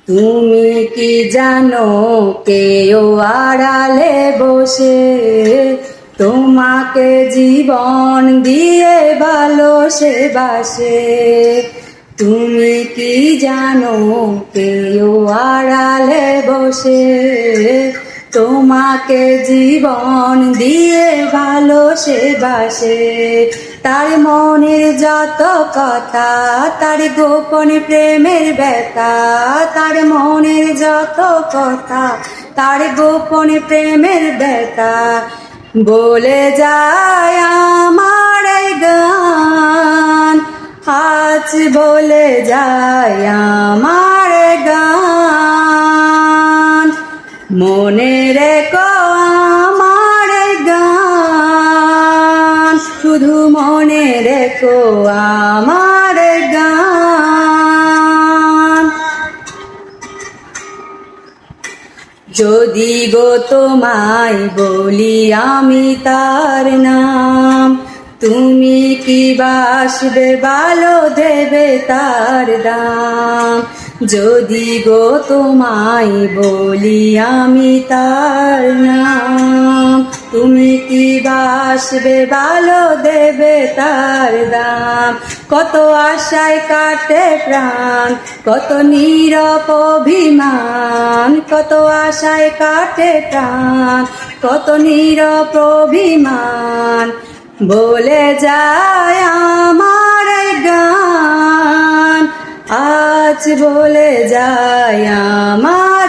তুমি কি জানো কেউ আড়ালে বসে তোমাকে জীবন দিয়ে ভালোবাসে। তুমি কি জানো কেউ আড়ালে বসে তোমাকে জীবন দিয়ে ভালোবাসে। তার মনের যত কথা, তার গোপন প্রেমের ব্যথা, তার মনের যত কথা, তার গোপন প্রেমের ব্যথা বলে যায় আমার এই গান, আজ বলে যায় আমার এই গান। মনে রেখো আমার এই গান, শুধু মনে রেখো আমার এই গান। যদি গো তোমায় বলি আমি তার নাম, তুমি কি বাসবে ভালো দেবে তার দাম। যদি গো তোমায় বলি আমি তার নাম, তুমি কি বাসবে ভালো দেবে তার দাম। কত আশায় কাটে প্রাণ, কত নীরব অভিমান, কত আশায় কাটে প্রাণ, কত নীরব অভিমান বলে যায় আমার এই গান, আজ বলে যায় আমার